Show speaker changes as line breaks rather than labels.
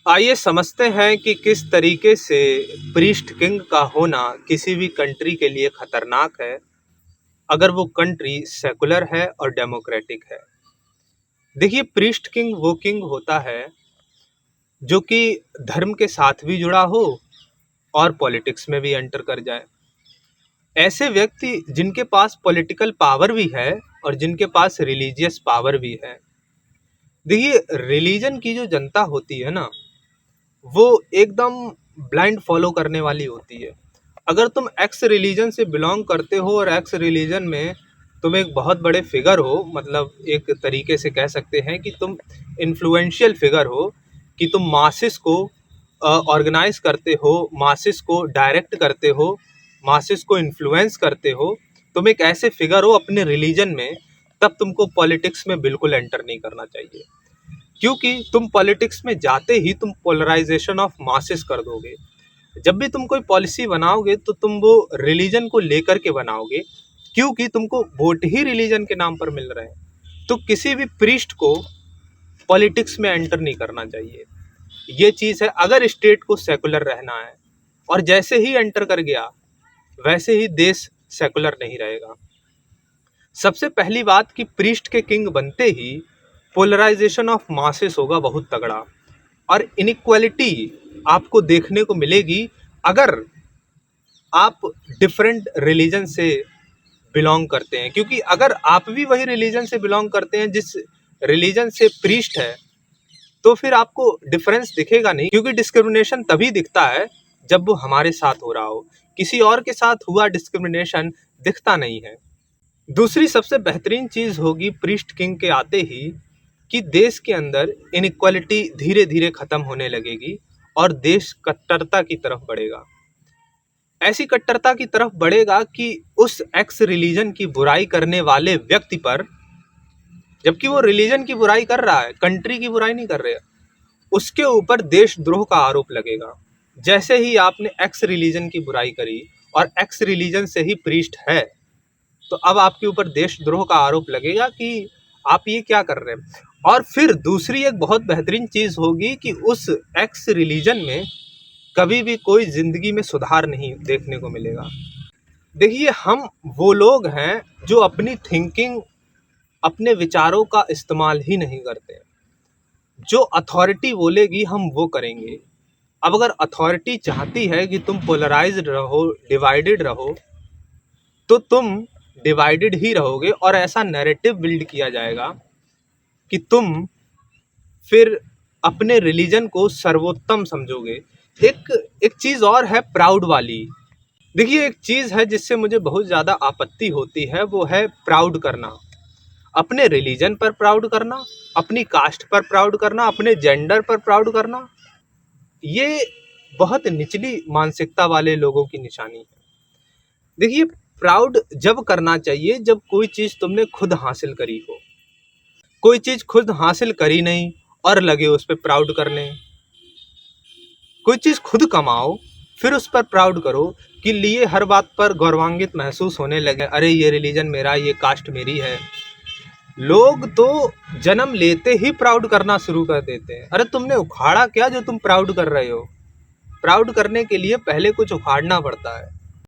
आइए समझते हैं कि किस तरीके से प्रीस्ट किंग का होना किसी भी कंट्री के लिए खतरनाक है, अगर वो कंट्री सेकुलर है और डेमोक्रेटिक है। देखिए, प्रीस्ट किंग वो किंग होता है जो कि धर्म के साथ भी जुड़ा हो और पॉलिटिक्स में भी एंटर कर जाए। ऐसे व्यक्ति जिनके पास पॉलिटिकल पावर भी है और जिनके पास रिलीजियस पावर भी है। देखिए, रिलीजन की जो जनता होती है ना, वो एकदम ब्लाइंड फॉलो करने वाली होती है। अगर तुम एक्स रिलीजन से बिलोंग करते हो और एक्स रिलीजन में तुम एक बहुत बड़े फिगर हो, मतलब एक तरीके से कह सकते हैं कि तुम इन्फ्लुएंशियल फिगर हो, कि तुम मासेस को ऑर्गेनाइज करते हो, मासेस को डायरेक्ट करते हो, मासेस को इन्फ्लुएंस करते हो, तुम एक ऐसे फिगर हो अपने रिलीजन में, तब तुमको पॉलिटिक्स में बिल्कुल एंटर नहीं करना चाहिए। क्योंकि तुम पॉलिटिक्स में जाते ही तुम पोलराइजेशन ऑफ मासेस कर दोगे। जब भी तुम कोई पॉलिसी बनाओगे तो तुम वो रिलीजन को लेकर के बनाओगे, क्योंकि तुमको वोट ही रिलीजन के नाम पर मिल रहे हैं। तो किसी भी प्रीस्ट को पॉलिटिक्स में एंटर नहीं करना चाहिए। ये चीज़ है, अगर स्टेट को सेकुलर रहना है, और जैसे ही एंटर कर गया वैसे ही देश सेकुलर नहीं रहेगा। सबसे पहली बात कि प्रीस्ट के किंग बनते ही पोलराइजेशन ऑफ मासेस होगा बहुत तगड़ा, और इनइक्वालिटी आपको देखने को मिलेगी अगर आप डिफरेंट रिलीजन से बिलोंग करते हैं। क्योंकि अगर आप भी वही रिलीजन से बिलोंग करते हैं जिस रिलीजन से प्रीस्ट है, तो फिर आपको डिफरेंस दिखेगा नहीं, क्योंकि डिस्क्रिमिनेशन तभी दिखता है जब वो हमारे साथ हो रहा हो। किसी और के साथ हुआ डिस्क्रिमिनेशन दिखता नहीं है। दूसरी सबसे बेहतरीन चीज होगी प्रीस्ट किंग के आते ही कि देश के अंदर इनइक्वालिटी धीरे धीरे खत्म होने लगेगी और देश कट्टरता की तरफ बढ़ेगा। ऐसी कट्टरता की तरफ बढ़ेगा कि उस एक्स रिलीजन की बुराई करने वाले व्यक्ति पर, जबकि वो रिलीजन की बुराई कर रहा है, कंट्री की बुराई नहीं कर रहा, उसके ऊपर देशद्रोह का आरोप लगेगा। जैसे ही आपने एक्स रिलीजन की बुराई करी और एक्स रिलीजन से ही प्रीस्ट है, तो अब आपके ऊपर देशद्रोह का आरोप लगेगा कि आप ये क्या कर रहे हैं। और फिर दूसरी एक बहुत बेहतरीन चीज होगी कि उस एक्स रिलीजन में कभी भी कोई जिंदगी में सुधार नहीं देखने को मिलेगा। देखिए, हम वो लोग हैं जो अपनी थिंकिंग, अपने विचारों का इस्तेमाल ही नहीं करते। जो अथॉरिटी बोलेगी हम वो करेंगे। अब अगर अथॉरिटी चाहती है कि तुम पोलराइज्ड रहो, डिवाइडेड रहो, तो तुम डिवाइडेड ही रहोगे, और ऐसा नैरेटिव बिल्ड किया जाएगा कि तुम फिर अपने रिलीजन को सर्वोत्तम समझोगे। एक एक चीज और है प्राउड वाली। देखिए, एक चीज है जिससे मुझे बहुत ज्यादा आपत्ति होती है, वो है प्राउड करना। अपने रिलीजन पर प्राउड करना, अपनी कास्ट पर प्राउड करना, अपने जेंडर पर प्राउड करना, ये बहुत निचली मानसिकता वाले लोगों की निशानी है। देखिए, प्राउड जब करना चाहिए जब कोई चीज तुमने खुद हासिल करी हो। कोई चीज खुद हासिल करी नहीं और लगे उस पर प्राउड करने। कोई चीज खुद कमाओ, फिर उस पर प्राउड करो, कि लिए हर बात पर गौरवान्वित महसूस होने लगे, अरे ये रिलीजन मेरा, ये कास्ट मेरी है। लोग तो जन्म लेते ही प्राउड करना शुरू कर देते हैं। अरे तुमने उखाड़ा क्या जो तुम प्राउड कर रहे हो? प्राउड करने के लिए पहले कुछ उखाड़ना पड़ता है।